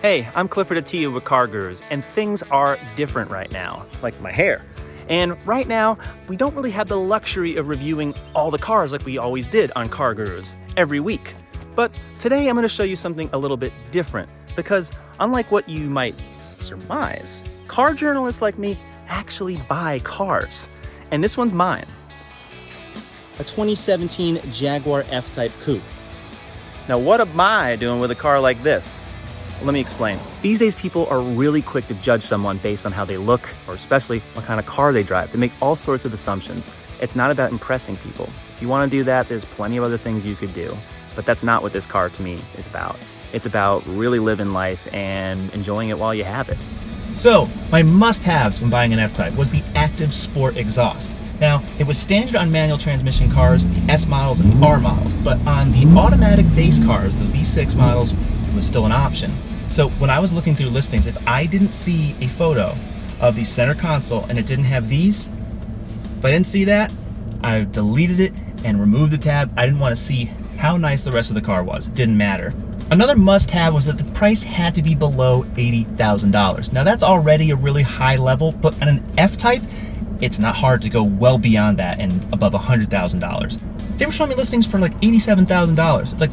Hey, I'm Clifford Atiyeh with CarGurus, and things are different right now, like my hair. And right now, we don't really have the luxury of reviewing all the cars like we always did on CarGurus every week. But today I'm going to show you something a little bit different, because unlike what you might surmise, car journalists like me actually buy cars. And this one's mine. A 2017 Jaguar F-Type Coupe. Now what am I doing with a car like this? Let me explain. These days, people are really quick to judge someone based on how they look, or especially what kind of car they drive. They make all sorts of assumptions. It's not about impressing people. If you want to do that, there's plenty of other things you could do. But that's not what this car, to me, is about. It's about really living life and enjoying it while you have it. So, my must-haves when buying an F-Type was the Active Sport exhaust. Now, it was standard on manual transmission cars, the S models and R models, but on the automatic base cars, the V6 models, was still an option. So when I was looking through listings, if I didn't see a photo of the center console and it didn't have these, if I didn't see that, I deleted it and removed the tab. I didn't want to see how nice the rest of the car was. It didn't matter. Another must-have was that the price had to be below $80,000. Now that's already a really high level, but on an F-Type, it's not hard to go well beyond that and above $100,000. They were showing me listings for like $87,000. It's like,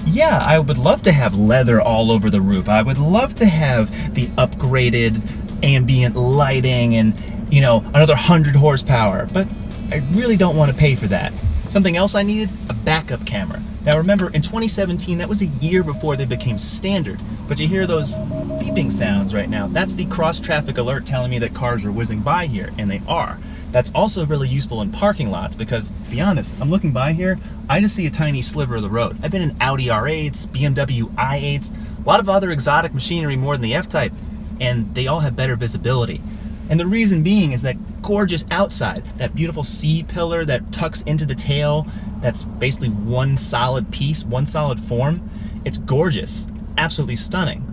yeah, I would love to have leather all over the roof. I would love to have the upgraded ambient lighting and, you know, another 100 horsepower, but I really don't want to pay for that. Something else I needed, a backup camera. Now remember, in 2017, that was a year before they became standard, but you hear those beeping sounds right now. That's the cross-traffic alert telling me that cars are whizzing by here, and they are. That's also really useful in parking lots because, to be honest, I'm looking by here, I just see a tiny sliver of the road. I've been in Audi R8s, BMW i8s, a lot of other exotic machinery more than the F-Type, and they all have better visibility. And the reason being is that gorgeous outside, that beautiful C-pillar that tucks into the tail, that's basically one solid piece, one solid form. It's gorgeous, absolutely stunning,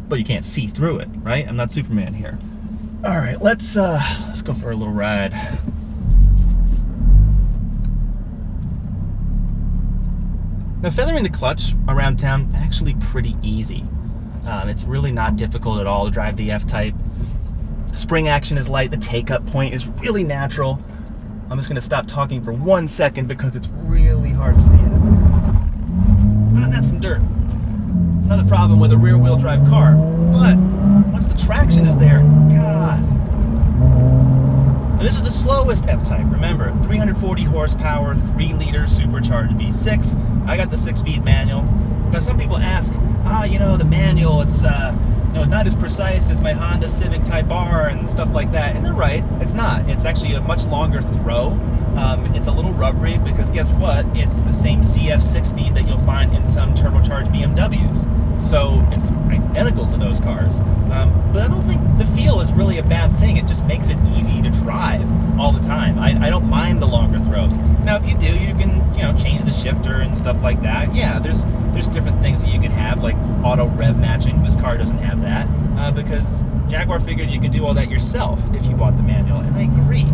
but you can't see through it, right? I'm not Superman here. All right, let's go for a little ride. Now, feathering the clutch around town, actually pretty easy. It's really not difficult at all to drive the F-Type. Spring action is light, the take-up point is really natural. I'm just gonna stop talking for 1 second because it's really hard to stand. That's some dirt. Another problem with a rear-wheel drive car, but once the traction is there, God. Now, this is the slowest F-Type, remember, 340 horsepower, 3-liter supercharged V6. I got the 6-speed manual. Now some people ask, the manual, it's not as precise as my Honda Civic Type R and stuff like that. And they're right, it's not. It's actually a much longer throw. It's a little rubbery because guess what? It's the same ZF 6-speed that you'll find in some turbocharged BMWs. So it's identical to those cars. But I don't think the feel is really a bad thing. It just makes it easy to drive all the time. I don't mind the longer throws. Now if you do, you can change the shifter and stuff like that. Yeah, there's different things that you can have, like auto rev matching. This car doesn't have that because Jaguar figures you can do all that yourself if you bought the manual, and I agree.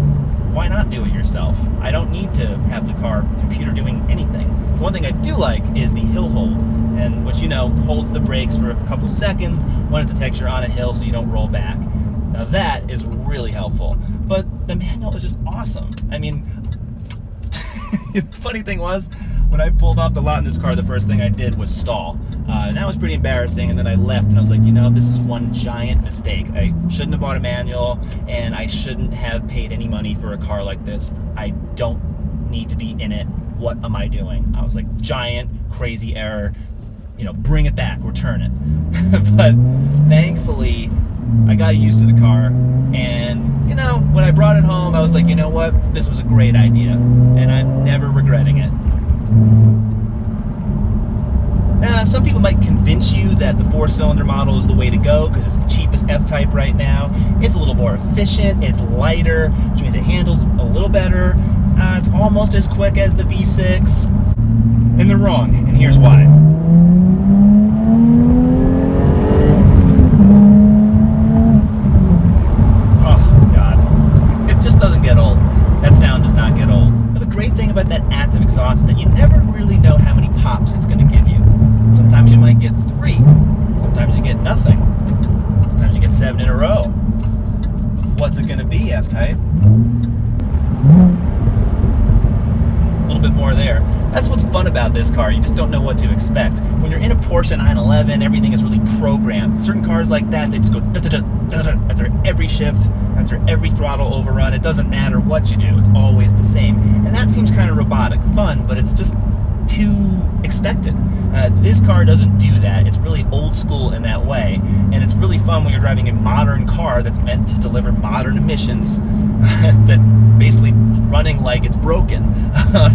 Why not do it yourself? I don't need to have the computer doing anything. One thing I do like is the hill hold, and which holds the brakes for a couple seconds when it detects you're on a hill so you don't roll back. Now that is really helpful, but the manual is just awesome. I mean, the funny thing was, when I pulled off the lot in this car, the first thing I did was stall. And that was pretty embarrassing, and then I left and I was like, this is one giant mistake. I shouldn't have bought a manual, and I shouldn't have paid any money for a car like this. I don't need to be in it. What am I doing? I was like, giant, crazy error. Bring it back, return it. But thankfully, I got used to the car, and when I brought it home, I was like, you know what? This was a great idea, and I'm never regretting it. Some people might convince you that the 4-cylinder model is the way to go because it's the cheapest F-Type right now. It's a little more efficient, it's lighter, which means it handles a little better. It's almost as quick as the V6. And they're wrong, and here's why. Oh, God. It just doesn't get old. That sound does not get old. But the great thing about that active exhaust is that you never really know how many pops it's going to give you. Sometimes you might get 3, sometimes you get nothing. this car. You just don't know what to expect. When you're in a Porsche 911, everything is really programmed. Certain cars like that, they just go da-da-da-da-da after every shift, after every throttle overrun. It doesn't matter what you do. It's always the same. And that seems kind of robotic fun, but it's just too expected. This car doesn't do that. It's really old school in that way, and it's really fun when you're driving a modern car that's meant to deliver modern emissions that basically running like it's broken.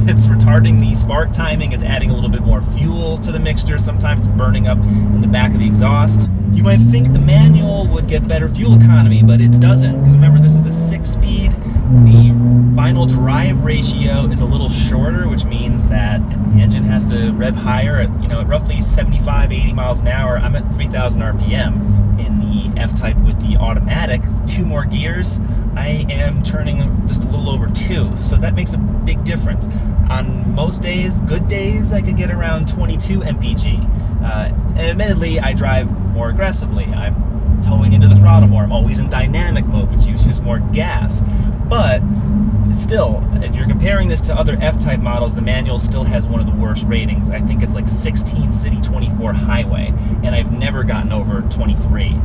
It's retarding the spark timing, it's adding a little bit more fuel to the mixture, sometimes burning up in the back of the exhaust. You might think the manual would get better fuel economy, but it doesn't, because remember, this is a 6-speed. The final drive ratio is a little shorter, which means that the engine has to rev higher at, at roughly 75, 80 miles an hour. I'm at 3,000 RPM in the F-Type with the automatic. 2 more gears, I am turning just a little over 2, so that makes a big difference. On most days, good days, I could get around 22 mpg. And admittedly, I drive more aggressively. I'm towing into the throttle more. I'm always in dynamic mode, which uses more gas. But still, if you're comparing this to other F-Type models, the manual still has one of the worst ratings. I think it's like 16 city, 24 highway, and I've never gotten over 23.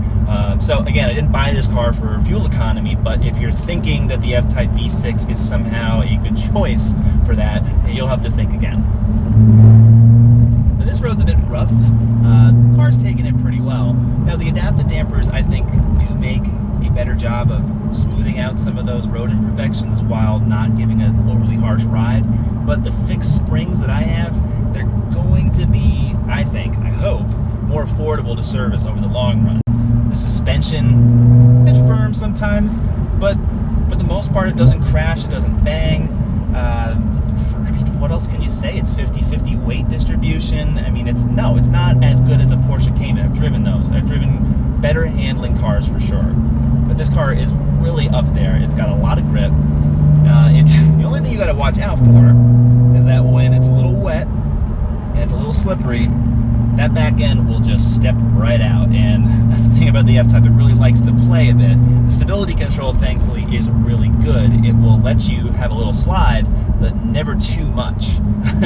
So again, I didn't buy this car for fuel economy, but if you're thinking that the F-Type V6 is somehow a good choice for that, you'll have to think again. Now, this road's a bit rough. The car's taking it pretty well. Now, the adaptive dampers, I think, do make a better job of smoothing out some of those road imperfections while not giving an overly harsh ride. But the fixed springs that I have, they're going to be, I hope, more affordable to service over the long run. The suspension, a bit firm sometimes, but for the most part, it doesn't crash, it doesn't bang. What else can you say? It's 50-50 weight distribution. I mean, it's not as good as a Porsche Cayman. I've driven those. I've driven better handling cars for sure. But this car is really up there. It's got a lot of grip. The only thing you got to watch out for is that when it's a little wet and it's a little slippery, that back end will just step right out. And that's the thing about the F-Type. It really likes to play a bit. The stability control, thankfully, is really good. It will let you have a little slide, but never too much.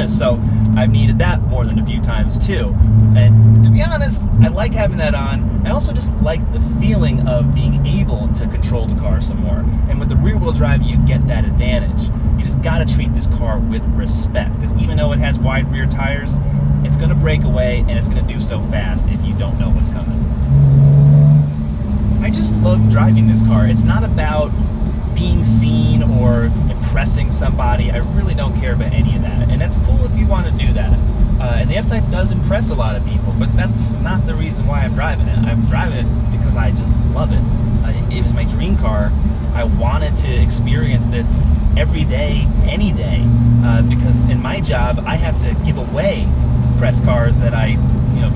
So I've needed that more than a few times too. And to be honest, I like having that on. I also just like the feeling of being able to control the car some more. And with the rear wheel drive, you get that advantage. You just gotta treat this car with respect, because even though it has wide rear tires, it's gonna break away, and it's gonna do so fast if you don't know what's coming. I just love driving this car. It's not about being seen or impressing somebody. I really don't care about any of that, and that's cool if you want to do that. And the F-Type does impress a lot of people, but that's not the reason why I'm driving it. I'm driving it because I just love it. It was my dream car. I wanted to experience this every day, any day, because in my job, I have to give away press cars that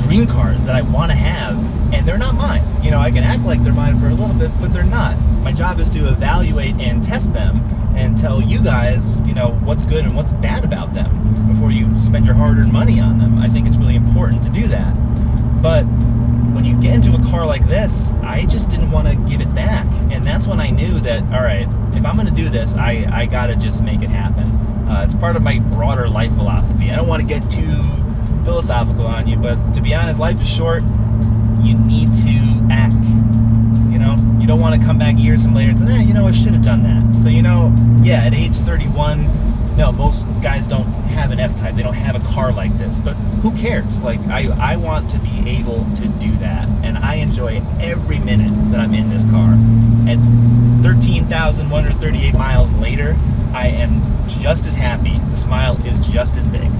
dream cars that I want to have, and they're not mine. I can act like they're mine for a little bit, but they're not. My job is to evaluate and test them and tell you guys, what's good and what's bad about them before you spend your hard-earned money on them. I think it's really important to do that. But when you get into a car like this, I just didn't want to give it back. And that's when I knew that, all right, if I'm going to do this, I got to just make it happen. It's part of my broader life philosophy. I don't want to get too philosophical on you, but to be honest, life is short. You need to act. You don't want to come back years and later and say, I should have done that. So, at age 31, no, most guys don't have an F-Type. They don't have a car like this, but who cares? I want to be able to do that, and I enjoy every minute that I'm in this car. At 13,138 miles later, I am just as happy. The smile is just as big.